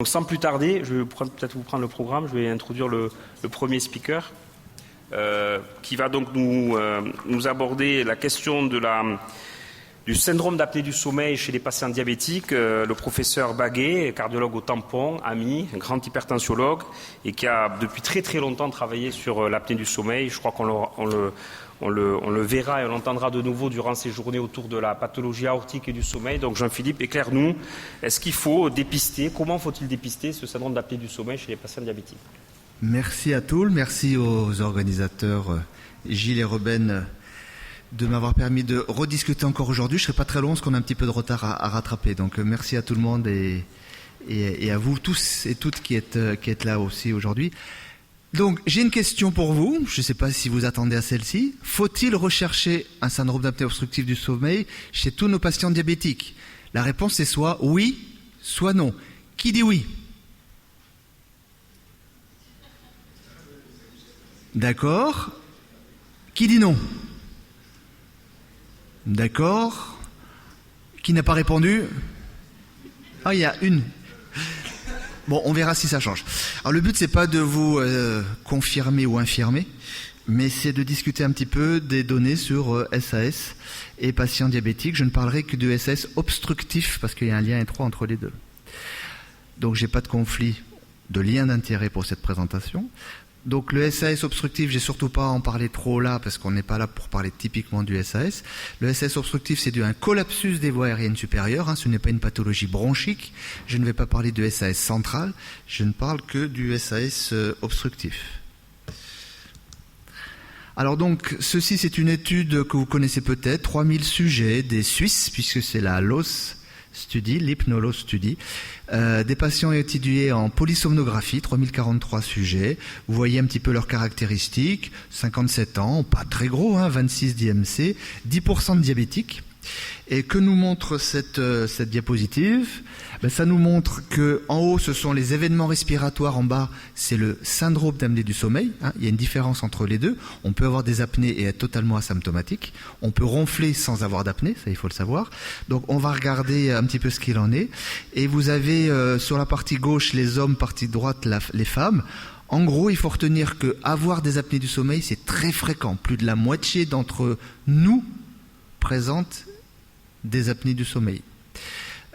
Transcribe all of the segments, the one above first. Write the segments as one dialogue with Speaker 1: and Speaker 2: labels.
Speaker 1: Donc sans plus tarder, je vais peut-être vous prendre le programme, je vais introduire le premier speaker qui va donc nous aborder la question du syndrome d'apnée du sommeil chez les patients diabétiques. Le professeur Baguet, cardiologue au tampon, ami, un grand hypertensiologue et qui a depuis très très longtemps travaillé sur l'apnée du sommeil. Je crois qu'on le verra et on l'entendra de nouveau durant ces journées autour de la pathologie aortique et du sommeil. Donc Jean-Philippe, éclaire-nous, est-ce qu'il faut dépister, comment faut-il dépister ce syndrome d'apnée du sommeil chez les patients diabétiques?
Speaker 2: Merci à tous, merci aux organisateurs Gilles et Ruben de m'avoir permis de rediscuter encore aujourd'hui. Je ne serai pas très long parce qu'on a un petit peu de retard à rattraper. Donc merci à tout le monde et à vous tous et toutes qui êtes là aussi aujourd'hui. Donc, j'ai une question pour vous. Je ne sais pas si vous attendez à celle-ci. Faut-il rechercher un syndrome d'apnée obstructive du sommeil chez tous nos patients diabétiques? La réponse est soit oui, soit non. Qui dit oui? D'accord. Qui dit non? D'accord. Qui n'a pas répondu? Ah, il y a une. Bon, on verra si ça change. Alors le but, c'est pas de vous confirmer ou infirmer, mais c'est de discuter un petit peu des données sur SAS et patients diabétiques. Je ne parlerai que de SAS obstructif, parce qu'il y a un lien étroit entre les deux. Donc j'ai pas de conflit de lien d'intérêt pour cette présentation. Donc le SAS obstructif, j'ai surtout pas à en parler trop là, parce qu'on n'est pas là pour parler typiquement du SAS. Le SAS obstructif, c'est dû à un collapsus des voies aériennes supérieures, ce n'est pas une pathologie bronchique. Je ne vais pas parler de SAS central, je ne parle que du SAS obstructif. Alors donc, ceci c'est une étude que vous connaissez peut-être, 3000 sujets, des Suisses, puisque c'est la LOS Study, l'Hypnolos Study, des patients étudiés en polysomnographie, 3043 sujets. Vous voyez un petit peu leurs caractéristiques, 57 ans, pas très gros, 26 d'IMC, 10% de diabétiques. Et que nous montre cette diapositive? Ça nous montre que en haut, ce sont les événements respiratoires, en bas, c'est le syndrome d'apnée du sommeil. Il y a une différence entre les deux. On peut avoir des apnées et être totalement asymptomatique. On peut ronfler sans avoir d'apnée, ça il faut le savoir. Donc on va regarder un petit peu ce qu'il en est. Et vous avez sur la partie gauche les hommes, partie droite les femmes. En gros, il faut retenir que avoir des apnées du sommeil, c'est très fréquent. Plus de la moitié d'entre nous présentent des apnées du sommeil.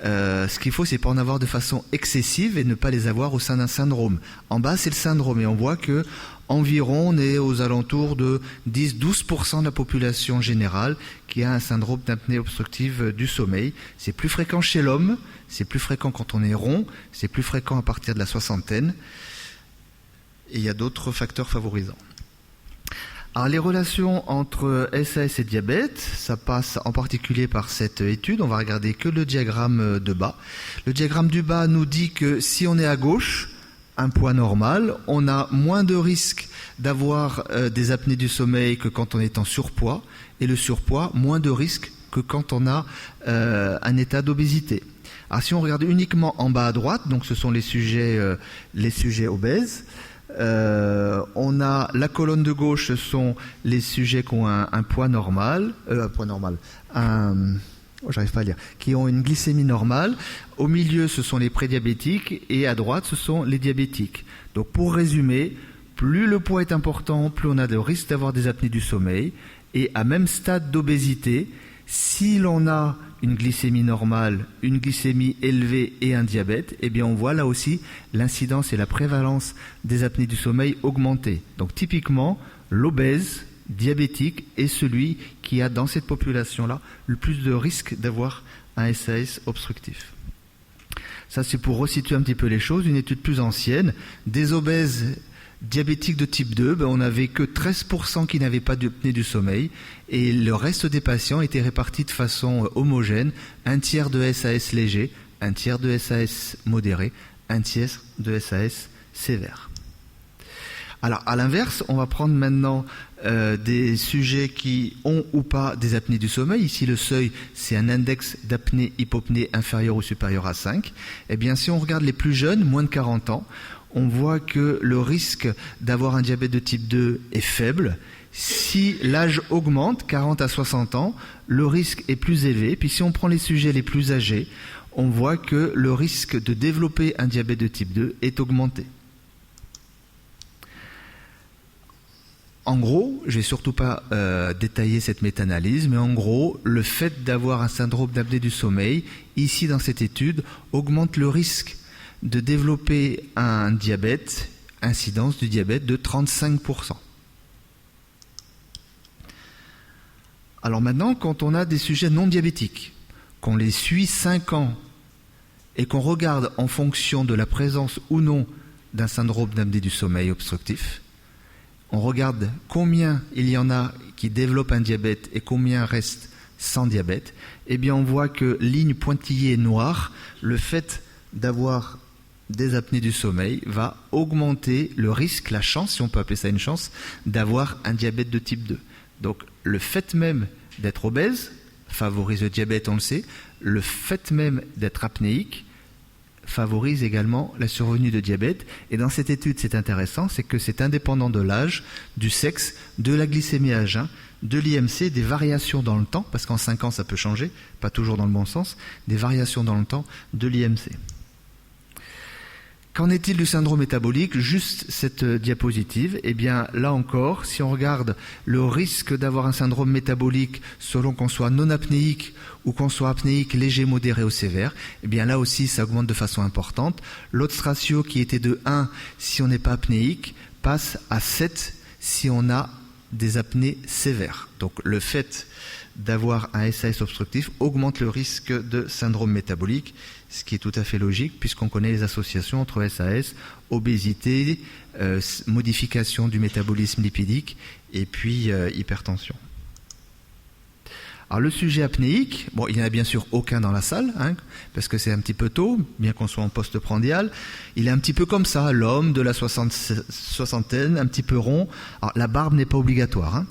Speaker 2: Ce qu'il faut, c'est pas en avoir de façon excessive et ne pas les avoir au sein d'un syndrome. En bas, c'est le syndrome et on voit que environ, on est aux alentours de 10-12% de la population générale qui a un syndrome d'apnée obstructive du sommeil. C'est plus fréquent chez l'homme, c'est plus fréquent quand on est rond, c'est plus fréquent à partir de la soixantaine. Et il y a d'autres facteurs favorisants. Alors les relations entre SAS et diabète, ça passe en particulier par cette étude. On va regarder que le diagramme de bas. Le diagramme du bas nous dit que si on est à gauche, un poids normal, on a moins de risque d'avoir des apnées du sommeil que quand on est en surpoids, et le surpoids, moins de risque que quand on a un état d'obésité. Alors si on regarde uniquement en bas à droite, donc ce sont les sujets obèses, on a la colonne de gauche, ce sont les sujets qui ont un poids normal, j'arrive pas à lire, qui ont une glycémie normale. Au milieu, ce sont les prédiabétiques et à droite, ce sont les diabétiques. Donc pour résumer, plus le poids est important, plus on a de risque d'avoir des apnées du sommeil. Et à même stade d'obésité, si l'on a une glycémie normale, une glycémie élevée et un diabète, eh bien on voit là aussi l'incidence et la prévalence des apnées du sommeil augmenter. Donc typiquement, l'obèse diabétique est celui qui a dans cette population-là le plus de risque d'avoir un SAS obstructif. Ça c'est pour resituer un petit peu les choses. Une étude plus ancienne, des obèses diabétiques de type 2, on n'avait que 13% qui n'avaient pas d'apnée du sommeil et le reste des patients étaient répartis de façon homogène, un tiers de SAS léger, un tiers de SAS modéré, un tiers de SAS sévère. Alors à l'inverse, on va prendre maintenant des sujets qui ont ou pas des apnées du sommeil. Ici le seuil, c'est un index d'apnée-hypopnée inférieur ou supérieur à 5. Eh bien si on regarde les plus jeunes, moins de 40 ans, on voit que le risque d'avoir un diabète de type 2 est faible. Si l'âge augmente, 40 à 60 ans, le risque est plus élevé. Puis si on prend les sujets les plus âgés, on voit que le risque de développer un diabète de type 2 est augmenté. En gros, je ne vais surtout pas détailler cette méta-analyse, mais en gros, le fait d'avoir un syndrome d'apnée du sommeil, ici dans cette étude, augmente le risque de développer un diabète, incidence du diabète de 35%. Alors maintenant, quand on a des sujets non diabétiques, qu'on les suit 5 ans et qu'on regarde en fonction de la présence ou non d'un syndrome d'apnée du sommeil obstructif, on regarde combien il y en a qui développent un diabète et combien restent sans diabète, eh bien on voit que ligne pointillée noire, le fait d'avoir des apnées du sommeil va augmenter le risque, la chance, si on peut appeler ça une chance, d'avoir un diabète de type 2. Donc le fait même d'être obèse favorise le diabète, on le sait. Le fait même d'être apnéique favorise également la survenue de diabète. Et dans cette étude, c'est intéressant, c'est que c'est indépendant de l'âge, du sexe, de la glycémie à jeun, de l'IMC, des variations dans le temps, parce qu'en 5 ans ça peut changer, pas toujours dans le bon sens, des variations dans le temps de l'IMC. Qu'en est-il du syndrome métabolique? Juste cette diapositive. Eh bien, là encore, si on regarde le risque d'avoir un syndrome métabolique selon qu'on soit non apnéique ou qu'on soit apnéique léger, modéré ou sévère, eh bien là aussi, ça augmente de façon importante. L'odds ratio qui était de 1 si on n'est pas apnéique passe à 7 si on a des apnées sévères. Donc, le fait d'avoir un SAS obstructif augmente le risque de syndrome métabolique, ce qui est tout à fait logique puisqu'on connaît les associations entre SAS, obésité, modification du métabolisme lipidique et puis hypertension. Alors le sujet apnéique, bon, il n'y en a bien sûr aucun dans la salle, hein, parce que c'est un petit peu tôt, bien qu'on soit en post-prandial. Il est un petit peu comme ça, l'homme de la soixantaine, un petit peu rond. Alors la barbe n'est pas obligatoire, hein.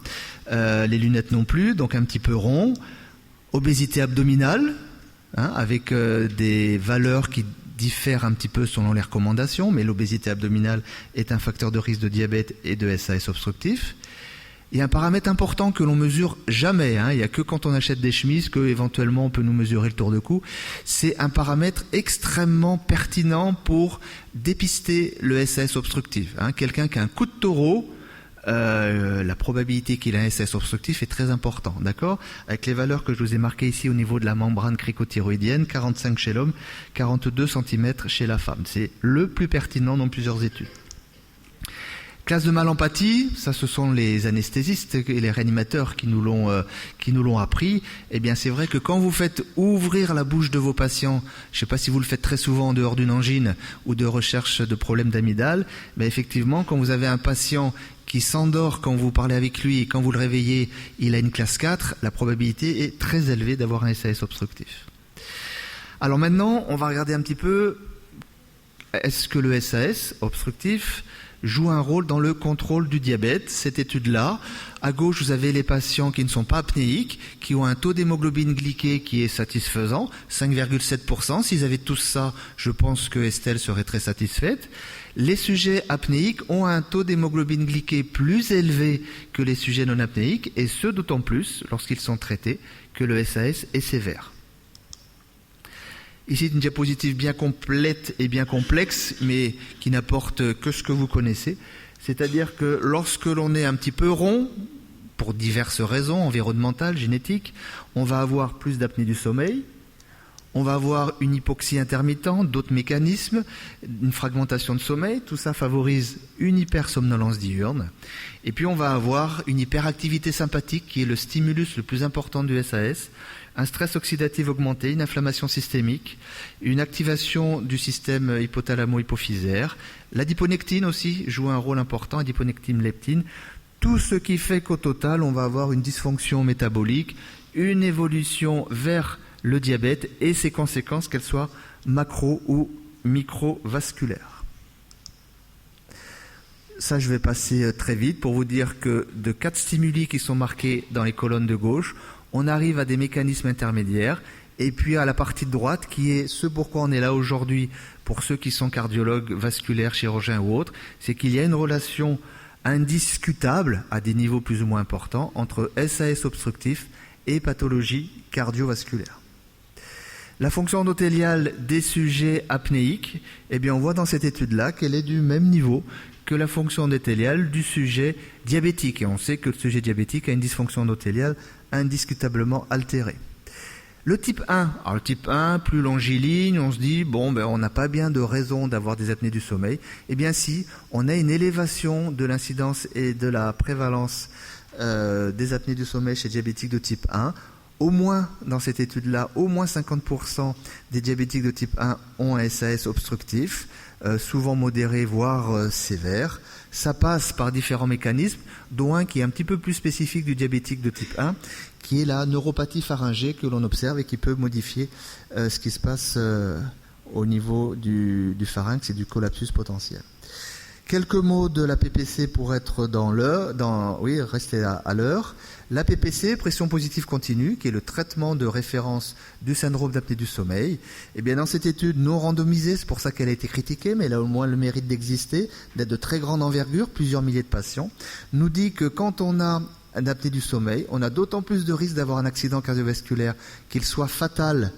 Speaker 2: Les lunettes non plus, donc un petit peu rond. Obésité abdominale, hein, avec des valeurs qui diffèrent un petit peu selon les recommandations, mais l'obésité abdominale est un facteur de risque de diabète et de SAS obstructif. Il y a un paramètre important que l'on mesure jamais, hein, il n'y a que quand on achète des chemises que éventuellement on peut nous mesurer le tour de cou. C'est un paramètre extrêmement pertinent pour dépister le SAS obstructif. Hein. Quelqu'un qui a un coup de taureau, la probabilité qu'il ait un SAS obstructif est très importante, d'accord? Avec les valeurs que je vous ai marquées ici au niveau de la membrane cricothyroïdienne, 45 chez l'homme, 42 cm chez la femme. C'est le plus pertinent dans plusieurs études. Classe de mal-empathie, ça ce sont les anesthésistes et les réanimateurs qui nous l'ont appris. Eh bien c'est vrai que quand vous faites ouvrir la bouche de vos patients, je ne sais pas si vous le faites très souvent en dehors d'une angine ou de recherche de problèmes d'amygdale, mais effectivement quand vous avez un patient qui s'endort quand vous parlez avec lui et quand vous le réveillez, il a une classe 4, la probabilité est très élevée d'avoir un SAS obstructif. Alors maintenant, on va regarder un petit peu, est-ce que le SAS obstructif joue un rôle dans le contrôle du diabète. Cette étude-là, à gauche, vous avez les patients qui ne sont pas apnéiques, qui ont un taux d'hémoglobine glyquée qui est satisfaisant, 5,7%. S'ils avaient tous ça, je pense que Estelle serait très satisfaite. Les sujets apnéiques ont un taux d'hémoglobine glyquée plus élevé que les sujets non apnéiques, et ce d'autant plus lorsqu'ils sont traités que le SAS est sévère. Ici, une diapositive bien complète et bien complexe, mais qui n'apporte que ce que vous connaissez. C'est-à-dire que lorsque l'on est un petit peu rond, pour diverses raisons, environnementales, génétiques, on va avoir plus d'apnée du sommeil, on va avoir une hypoxie intermittente, d'autres mécanismes, une fragmentation de sommeil, tout ça favorise une hypersomnolence diurne. Et puis on va avoir une hyperactivité sympathique qui est le stimulus le plus important du SAS, un stress oxydatif augmenté, une inflammation systémique, une activation du système hypothalamo-hypophysaire. L'adiponectine aussi joue un rôle important, adiponectine-leptine. Tout ce qui fait qu'au total, on va avoir une dysfonction métabolique, une évolution vers le diabète et ses conséquences, qu'elles soient macro ou microvasculaires. Ça, je vais passer très vite pour vous dire que de 4 stimuli qui sont marqués dans les colonnes de gauche, on arrive à des mécanismes intermédiaires et puis à la partie de droite qui est ce pourquoi on est là aujourd'hui pour ceux qui sont cardiologues, vasculaires, chirurgiens ou autres, c'est qu'il y a une relation indiscutable à des niveaux plus ou moins importants entre SAS obstructif et pathologie cardiovasculaire. La fonction endothéliale des sujets apnéiques, eh bien, on voit dans cette étude-là qu'elle est du même niveau que la fonction endothéliale du sujet diabétique. Et on sait que le sujet diabétique a une dysfonction endothéliale indiscutablement altérée. Le type 1, alors le type 1, plus longiligne, on se dit, on n'a pas bien de raison d'avoir des apnées du sommeil. Eh bien si, on a une élévation de l'incidence et de la prévalence des apnées du sommeil chez diabétiques de type 1. Au moins, dans cette étude-là, au moins 50% des diabétiques de type 1 ont un SAS obstructif, souvent modéré, voire sévère. Ça passe par différents mécanismes, dont un qui est un petit peu plus spécifique du diabétique de type 1, qui est la neuropathie pharyngée que l'on observe et qui peut modifier ce qui se passe au niveau du pharynx et du collapsus potentiel. Quelques mots de la PPC pour être rester à l'heure. La PPC, pression positive continue, qui est le traitement de référence du syndrome d'apnée du sommeil. Eh bien, dans cette étude non randomisée, c'est pour ça qu'elle a été critiquée, mais elle a au moins le mérite d'exister, d'être de très grande envergure, plusieurs milliers de patients, nous dit que quand on a une apnée du sommeil, on a d'autant plus de risque d'avoir un accident cardiovasculaire, qu'il soit fatal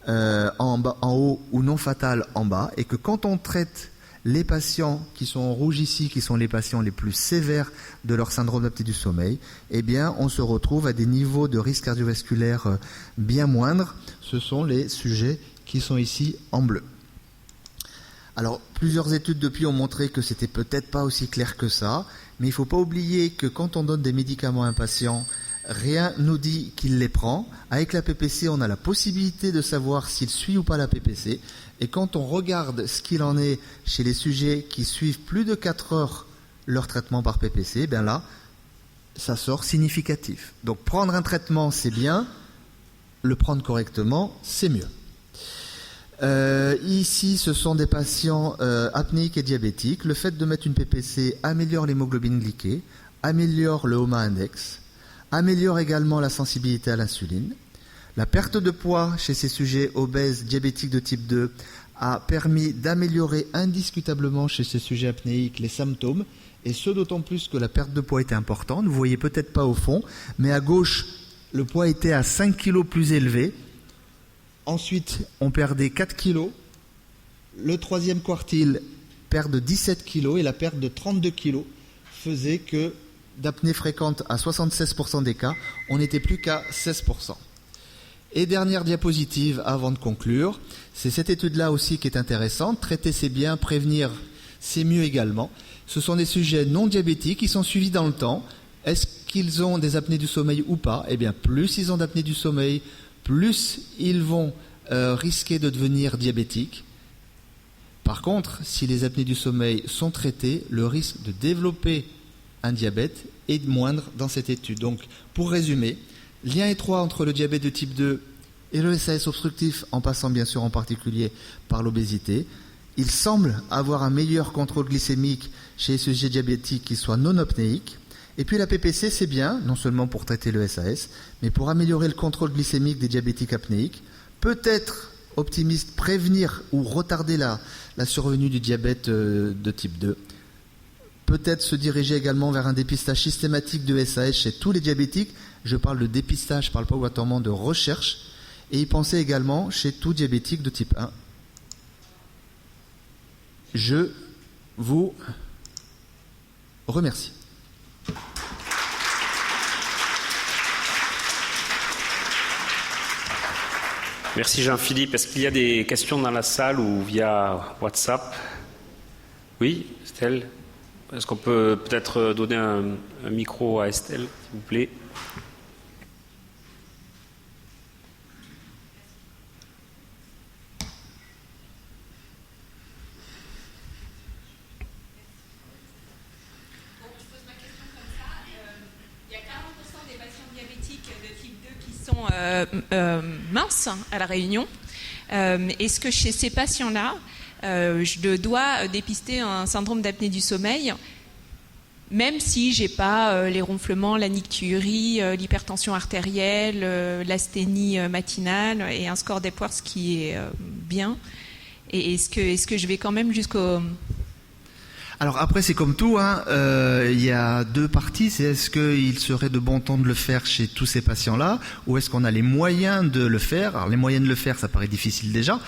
Speaker 2: en haut ou non fatal en bas, et que quand on traite les patients qui sont en rouge ici, qui sont les patients les plus sévères de leur syndrome d'apnée du sommeil, eh bien, on se retrouve à des niveaux de risque cardiovasculaire bien moindres. Ce sont les sujets qui sont ici en bleu. Alors, plusieurs études depuis ont montré que c'était peut-être pas aussi clair que ça, mais il ne faut pas oublier que quand on donne des médicaments à un patient, rien nous dit qu'il les prend. Avec la PPC, on a la possibilité de savoir s'il suit ou pas la PPC. Et quand on regarde ce qu'il en est chez les sujets qui suivent plus de 4 heures leur traitement par PPC, bien là, ça sort significatif. Donc prendre un traitement, c'est bien. Le prendre correctement, c'est mieux. Ici, ce sont des patients apnéiques et diabétiques. Le fait de mettre une PPC améliore l'hémoglobine glyquée, améliore le HOMA index, améliore également la sensibilité à l'insuline. La perte de poids chez ces sujets obèses diabétiques de type 2 a permis d'améliorer indiscutablement chez ces sujets apnéiques les symptômes, et ce d'autant plus que la perte de poids était importante. Vous ne voyez peut-être pas au fond, mais à gauche, le poids était à 5 kg plus élevé. Ensuite, on perdait 4 kg. Le troisième quartile perd de 17 kg et la perte de 32 kg faisait que d'apnée fréquente à 76% des cas, on n'était plus qu'à 16%. Et dernière diapositive avant de conclure, c'est cette étude-là aussi qui est intéressante. Traiter c'est bien, prévenir c'est mieux également. Ce sont des sujets non diabétiques qui sont suivis dans le temps. Est-ce qu'ils ont des apnées du sommeil ou pas? Eh bien, plus ils ont d'apnées du sommeil, plus ils vont risquer de devenir diabétiques. Par contre, si les apnées du sommeil sont traitées, le risque de développer un diabète est moindre dans cette étude. Donc, pour résumer, lien étroit entre le diabète de type 2 et le SAS obstructif, en passant bien sûr en particulier par l'obésité. Il semble avoir un meilleur contrôle glycémique chez les sujets diabétiques qui soient non apnéiques. Et puis la PPC, c'est bien, non seulement pour traiter le SAS, mais pour améliorer le contrôle glycémique des diabétiques apnéiques, peut-être optimiste, prévenir ou retarder la survenue du diabète de type 2. Peut-être se diriger également vers un dépistage systématique de SAS chez tous les diabétiques. Je parle de dépistage, je ne parle pas obligatoirement de recherche. Et y penser également chez tout diabétique de type 1. Je vous remercie.
Speaker 1: Merci Jean-Philippe. Est-ce qu'il y a des questions dans la salle ou via WhatsApp? Oui, Estelle? Est-ce qu'on peut peut-être donner un micro à Estelle, s'il vous plaît?
Speaker 3: Minces à La Réunion. Est-ce que chez ces patients-là, je dois dépister un syndrome d'apnée du sommeil, même si j'ai pas les ronflements, la nicturie, l'hypertension artérielle, l'asthénie matinale et un score d'Epworth qui est bien? Et est-ce que je vais quand même jusqu'au...
Speaker 2: Alors après, c'est comme tout, hein, il y a deux parties. C'est est-ce qu'il serait de bon ton de le faire chez tous ces patients-là, ou est-ce qu'on a les moyens de le faire? Alors les moyens de le faire, ça paraît difficile déjà.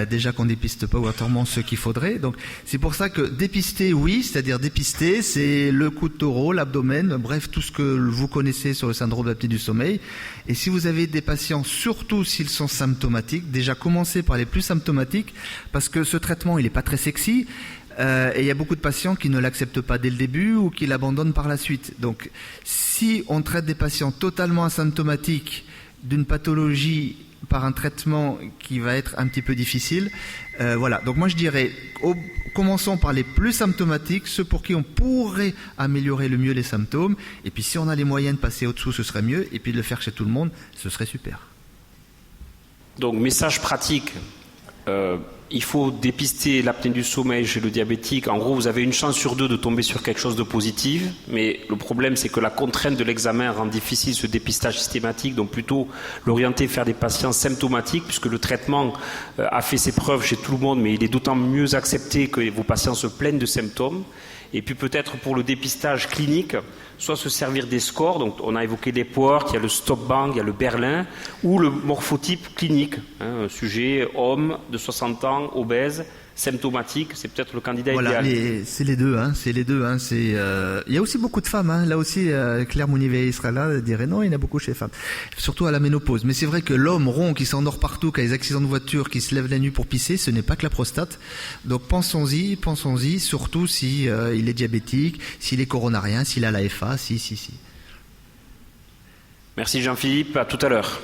Speaker 2: Déjà qu'on dépiste pas obligatoirement ce qu'il faudrait. Donc c'est pour ça que dépister, oui, c'est-à-dire dépister, c'est le cou de taureau, l'abdomen, bref, tout ce que vous connaissez sur le syndrome d'apnée du sommeil. Et si vous avez des patients, surtout s'ils sont symptomatiques, déjà commencez par les plus symptomatiques, parce que ce traitement, il n'est pas très sexy. Et il y a beaucoup de patients qui ne l'acceptent pas dès le début ou qui l'abandonnent par la suite. Donc si on traite des patients totalement asymptomatiques d'une pathologie par un traitement qui va être un petit peu difficile. Voilà. Donc moi je dirais, commençons par les plus symptomatiques, ceux pour qui on pourrait améliorer le mieux les symptômes. Et puis si on a les moyens de passer au-dessous, ce serait mieux. Et puis de le faire chez tout le monde, ce serait super.
Speaker 1: Donc message pratique. Il faut dépister l'apnée du sommeil chez le diabétique. En gros, vous avez une chance sur deux de tomber sur quelque chose de positif, mais le problème, c'est que la contrainte de l'examen rend difficile ce dépistage systématique, donc plutôt l'orienter vers des patients symptomatiques, puisque le traitement a fait ses preuves chez tout le monde, mais il est d'autant mieux accepté que vos patients se plaignent de symptômes. Et puis peut-être pour le dépistage clinique, soit se servir des scores, donc on a évoqué les PORT, il y a le Stop-Bang, il y a le Berlin, ou le morphotype clinique, un sujet homme de 60 ans, obèse, symptomatique, c'est peut-être le candidat
Speaker 2: voilà,
Speaker 1: idéal.
Speaker 2: C'est les deux, hein, c'est les deux. Hein, il y a aussi beaucoup de femmes, hein, là aussi Claire Mounivet sera là, elle dirait non, il y en a beaucoup chez les femmes, surtout à la ménopause. Mais c'est vrai que l'homme rond qui s'endort partout, qui a des accidents de voiture, qui se lève la nuit pour pisser, ce n'est pas que la prostate. Donc pensons-y, surtout si il est diabétique, s'il est coronarien, s'il a la FA, si.
Speaker 1: Merci Jean-Philippe, à tout à l'heure.